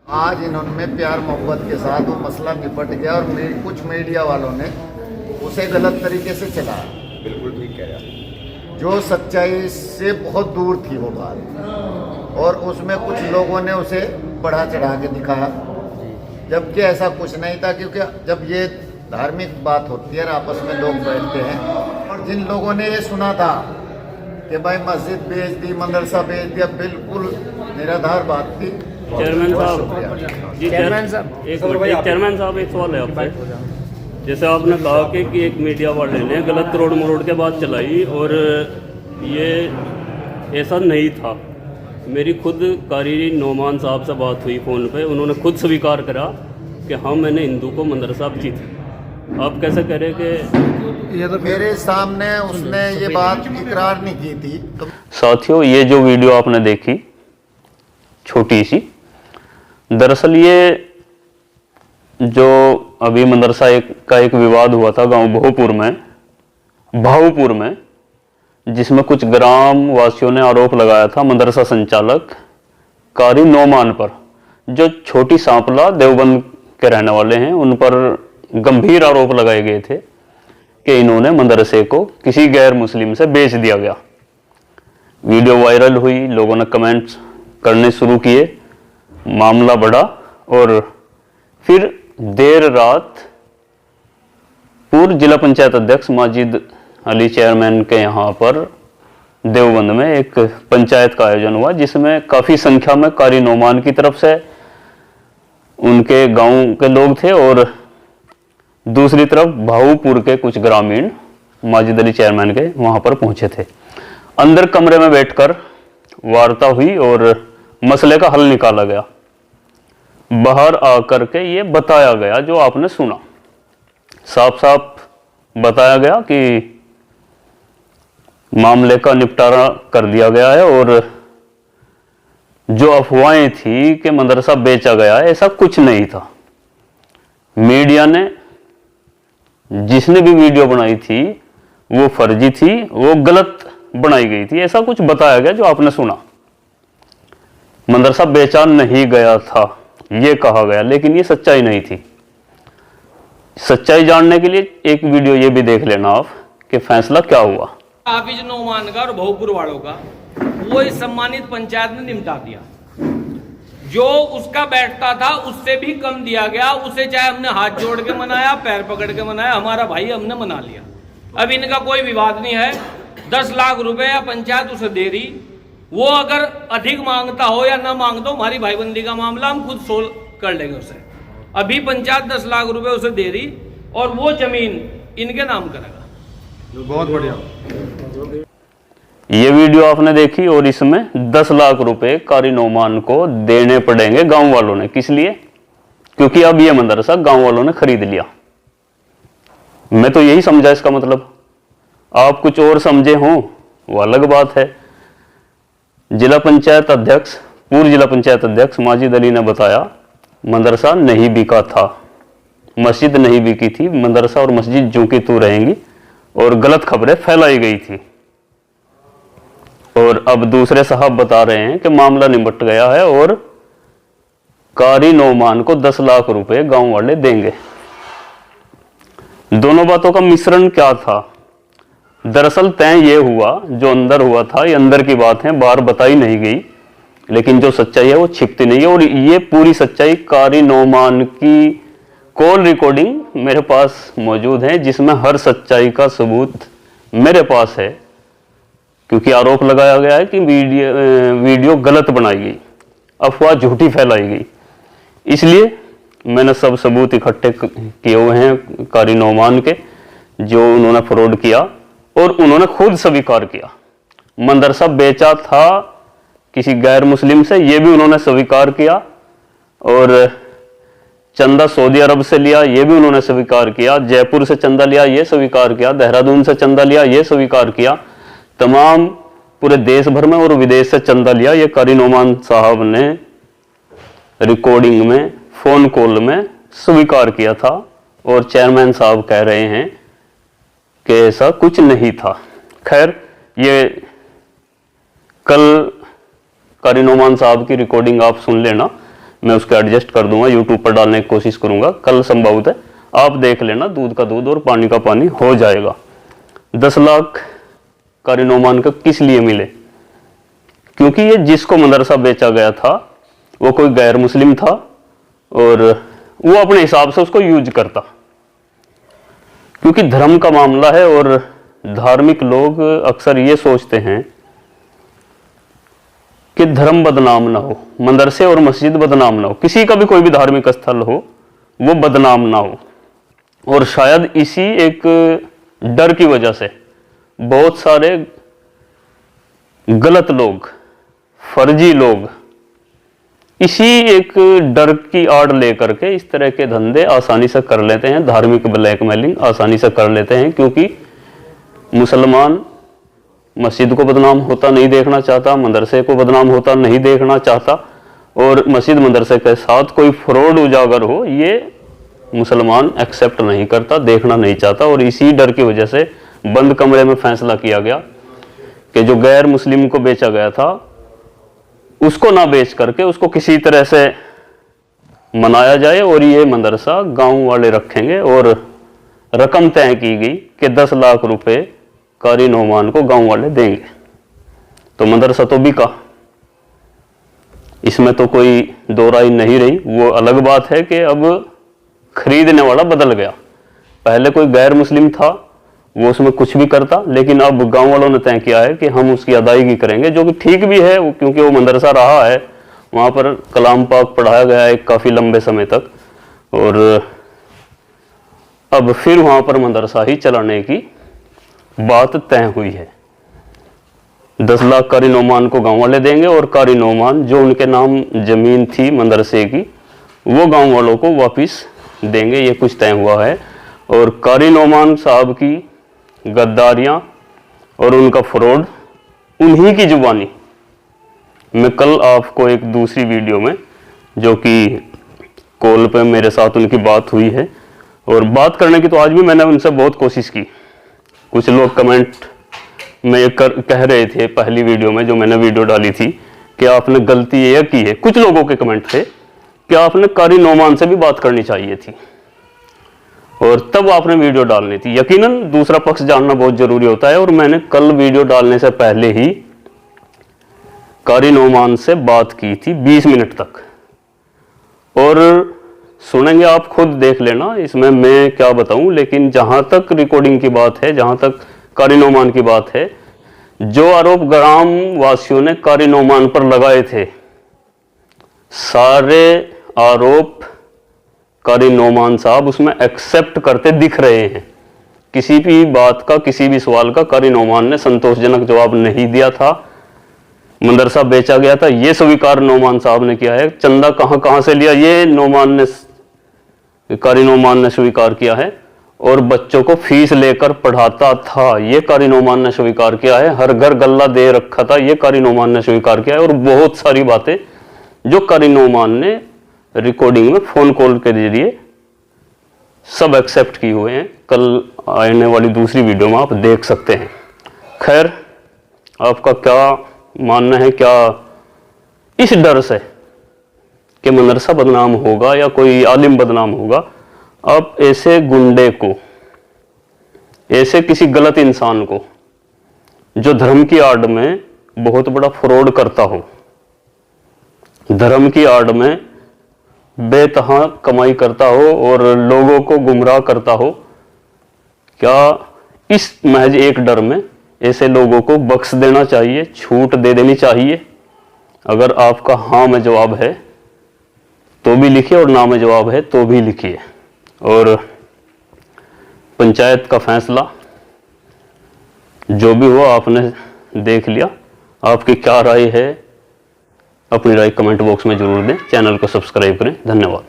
आज इन्होंने प्यार मोहब्बत के साथ वो मसला निपट गया और कुछ मीडिया वालों ने उसे गलत तरीके से चलाया। बिल्कुल ठीक कह रहा। जो सच्चाई से बहुत दूर थी वो बात, और उसमें कुछ लोगों ने उसे बढ़ा चढ़ा के दिखाया, जबकि ऐसा कुछ नहीं था। क्योंकि जब ये धार्मिक बात होती है, आपस में लोग बैठते हैं, और जिन लोगों ने ये सुना था कि भाई मस्जिद बेच दी, मदरसा बेच दिया, बिल्कुल निराधार बात थी। चेयरमैन साहब जी, चेयरमैन साहब एक सवाल है आपसे। जैसे आपने कहा कि एक मीडिया वाले ने गलत तोड़ मरोड़ के बात चलाई और ये ऐसा नहीं था। मेरी खुद कारी नोमान साहब से बात हुई फ़ोन पे, उन्होंने खुद स्वीकार करा कि हाँ मैंने हिंदू को मदरसा बेची थी। आप कैसे कह रहे कि ये तो मेरे सामने उसने ये बात इकरार नहीं की थी। तो साथियों, ये जो वीडियो आपने देखी छोटी सी, दरअसल ये जो अभी मदरसा का एक विवाद हुआ था गांव भाऊपुर में, जिसमें कुछ ग्राम वासियों ने आरोप लगाया था मदरसा संचालक कारी नोमान पर, जो छोटी सांपला देवबंद के रहने वाले हैं। उन पर गंभीर आरोप लगाए गए थे कि इन्होंने मदरसे को किसी गैर मुस्लिम से बेच दिया गया। वीडियो वायरल हुई, लोगों ने कमेंट्स करने शुरू किए, मामला बढ़ा और फिर देर रात पूर्व जिला पंचायत अध्यक्ष माजिद अली चेयरमैन के यहाँ पर देवबंद में एक पंचायत का आयोजन हुआ, जिसमें काफ़ी संख्या में कारी नोमान की तरफ से उनके गांव के लोग थे और दूसरी तरफ भाऊपुर के कुछ ग्रामीण माजिद अली चेयरमैन के वहाँ पर पहुँचे थे। अंदर कमरे में बैठकर वार्ता हुई और मसले का हल निकाला गया। बाहर आकर के ये बताया गया जो आपने सुना, साफ साफ बताया गया कि मामले का निपटारा कर दिया गया है और जो अफवाहें थी कि मदरसा बेचा गया है, ऐसा कुछ नहीं था। मीडिया ने जिसने भी वीडियो बनाई थी वो फर्जी थी, वो गलत बनाई गई थी, ऐसा कुछ बताया गया जो आपने सुना। मदरसा बेचा नहीं गया था ये कहा गया, लेकिन ये सच्चाई नहीं थी। सच्चाई जानने के लिए एक वीडियो ये भी देख लेना आप कि फैसला क्या हुआ। हाफिज नोमान का और भाऊपुर वालों का वो इस सम्मानित पंचायत ने निपटा दिया। जो उसका बैठता था उससे भी कम दिया गया, उसे चाहे हमने हाथ जोड़ के मनाया, पैर पकड़ के मनाया, हमारा भाई हमने मना लिया। अब इनका कोई विवाद नहीं है। 10 लाख रुपए या पंचायत उसे दे रही, वो अगर अधिक मांगता हो या ना मांगता हो, हमारी भाईबंदी का मामला हम खुद सोल्व कर लेंगे उसे। अभी पंचायत 10 लाख रुपए उसे दे रही और वो जमीन इनके नाम करेगा। बहुत बढ़िया। ये वीडियो आपने देखी और इसमें 10 लाख रुपए कारी नोमान को देने पड़ेंगे गांव वालों ने। किस लिए? क्योंकि अब ये मदरसा गांव वालों ने खरीद लिया। मैं तो यही समझा इसका मतलब। आप कुछ और समझे हो वो अलग बात है। जिला पंचायत अध्यक्ष, पूर्व जिला पंचायत अध्यक्ष माजिद अली ने बताया मदरसा नहीं बिका था, मस्जिद नहीं बिकी थी, मदरसा और मस्जिद जो की तू रहेंगी, और गलत खबरें फैलाई गई थी। और अब दूसरे साहब बता रहे हैं कि मामला निपट गया है और कारी नोमान को 10 लाख रुपए गांव वाले देंगे। दोनों बातों का मिश्रण क्या था? दरअसल तय ये हुआ, जो अंदर हुआ था ये अंदर की बात है, बाहर बताई नहीं गई, लेकिन जो सच्चाई है वो छिपती नहीं है। और ये पूरी सच्चाई कारी नोमान की कॉल रिकॉर्डिंग मेरे पास मौजूद है, जिसमें हर सच्चाई का सबूत मेरे पास है। क्योंकि आरोप लगाया गया है कि वीडियो गलत बनाई गई, अफवाह झूठी फैलाई गई, इसलिए मैंने सब सबूत इकट्ठे किए हुए हैं कारी नोमान के, जो उन्होंने फ्रॉड किया और उन्होंने खुद स्वीकार किया। मदरसा बेचा था किसी गैर मुस्लिम से, ये भी उन्होंने स्वीकार किया, और चंदा सऊदी अरब से लिया ये भी उन्होंने स्वीकार किया, जयपुर से चंदा लिया ये स्वीकार किया, देहरादून से चंदा लिया ये स्वीकार किया, तमाम पूरे देश भर में और विदेश से चंदा लिया ये कारी नोमान साहब ने रिकॉर्डिंग में, फोन कॉल में स्वीकार किया था। और चेयरमैन साहब कह रहे हैं कि ऐसा कुछ नहीं था। खैर, ये कल कारी नोमान साहब की रिकॉर्डिंग आप सुन लेना, मैं उसको एडजस्ट कर दूंगा, यूट्यूब पर डालने की कोशिश करूंगा। कल संभवतः आप देख लेना, दूध का दूध और पानी का पानी हो जाएगा। 10 लाख कारी नोमान का किस लिए मिले? क्योंकि ये जिसको मदरसा बेचा गया था वो कोई गैर मुस्लिम था और वो अपने हिसाब से उसको यूज करता, क्योंकि धर्म का मामला है और धार्मिक लोग अक्सर ये सोचते हैं कि धर्म बदनाम ना हो, मदरसे और मस्जिद बदनाम ना हो, किसी का भी कोई भी धार्मिक स्थल हो वो बदनाम ना हो। और शायद इसी एक डर की वजह से बहुत सारे गलत लोग, फर्जी लोग इसी एक डर की आड़ लेकर के इस तरह के धंधे आसानी से कर लेते हैं, धार्मिक ब्लैकमेलिंग आसानी से कर लेते हैं। क्योंकि मुसलमान मस्जिद को बदनाम होता नहीं देखना चाहता, मदरसे को बदनाम होता नहीं देखना चाहता, और मस्जिद मदरसे के साथ कोई फ्रॉड उजागर हो ये मुसलमान एक्सेप्ट नहीं करता, देखना नहीं चाहता। और इसी डर की वजह से बंद कमरे में फैसला किया गया कि जो गैर मुस्लिम को बेचा गया था उसको ना बेच करके उसको किसी तरह से मनाया जाए और ये मदरसा गांव वाले रखेंगे। और रकम तय की गई कि 10 लाख रुपए कारी नोमान को गांव वाले देंगे। तो मदरसा तो बिका, इसमें तो कोई दो राय नहीं रही। वो अलग बात है कि अब खरीदने वाला बदल गया। पहले कोई गैर मुस्लिम था वो उसमें कुछ भी करता, लेकिन अब गांव वालों ने तय किया है कि हम उसकी अदायगी करेंगे, जो कि ठीक भी है क्योंकि वो मदरसा रहा है, वहां पर कलाम पाक पढ़ाया गया है काफी लंबे समय तक, और अब फिर वहां पर मदरसा ही चलाने की बात तय हुई है। 10 लाख कारी नोमान को गांव वाले देंगे और कारी नोमान जो उनके नाम जमीन थी मदरसे की वो गांव वालों को वापिस देंगे, ये कुछ तय हुआ है। और कारी नोमान साहब की गद्दारियां और उनका फ्रॉड उन्हीं की जुबानी मैं कल आपको एक दूसरी वीडियो में, जो कि कॉल पे मेरे साथ उनकी बात हुई है, और बात करने की तो आज भी मैंने उनसे बहुत कोशिश की। कुछ लोग कमेंट में कह रहे थे पहली वीडियो में जो मैंने वीडियो डाली थी कि आपने गलती यह की है। कुछ लोगों के कमेंट थे कि आपने कारी नोमान से भी बात करनी चाहिए थी और तब आपने वीडियो डालनी थी। यकीनन दूसरा पक्ष जानना बहुत जरूरी होता है, और मैंने कल वीडियो डालने से पहले ही कारी नोमान से बात की थी 20 मिनट तक, और सुनेंगे आप खुद देख लेना, इसमें मैं क्या बताऊं। लेकिन जहां तक रिकॉर्डिंग की बात है, जहां तक कारी नोमान की बात है, जो आरोप ग्राम वासियों ने कारी नोमान पर लगाए थे, सारे आरोप कारी नोमान साहब उसमें एक्सेप्ट करते दिख रहे हैं। किसी भी बात का, किसी भी सवाल का कारी नोमान ने संतोषजनक जवाब नहीं दिया था। मदरसा बेचा गया था ये स्वीकार नोमान साहब ने किया है। चंदा कहां से लिया ये कारी नोमान ने स्वीकार किया है, और बच्चों को फीस लेकर पढ़ाता था ये कारी नोमान ने स्वीकार किया है। हर घर गल्ला दे रखा था ये कारी नोमान ने स्वीकार किया है। और बहुत सारी बातें जो कारी नोमान ने रिकॉर्डिंग में फोन कॉल के जरिए सब एक्सेप्ट किए हुए हैं। कल आने वाली दूसरी वीडियो में आप देख सकते हैं। खैर, आपका क्या मानना है? क्या इस डर से कि मदरसा बदनाम होगा या कोई आलिम बदनाम होगा, आप ऐसे गुंडे को, ऐसे किसी गलत इंसान को जो धर्म की आड़ में बहुत बड़ा फ्रॉड करता हो, धर्म की आड़ में बेतहा कमाई करता हो और लोगों को गुमराह करता हो, क्या इस महज एक डर में ऐसे लोगों को बख्श देना चाहिए, छूट दे देनी चाहिए? अगर आपका हाँ में जवाब है तो भी लिखिए और ना में जवाब है तो भी लिखिए। और पंचायत का फैसला जो भी हुआ आपने देख लिया। आपकी क्या राय है? अपनी राय कमेंट बॉक्स में जरूर दें। चैनल को सब्सक्राइब करें। धन्यवाद।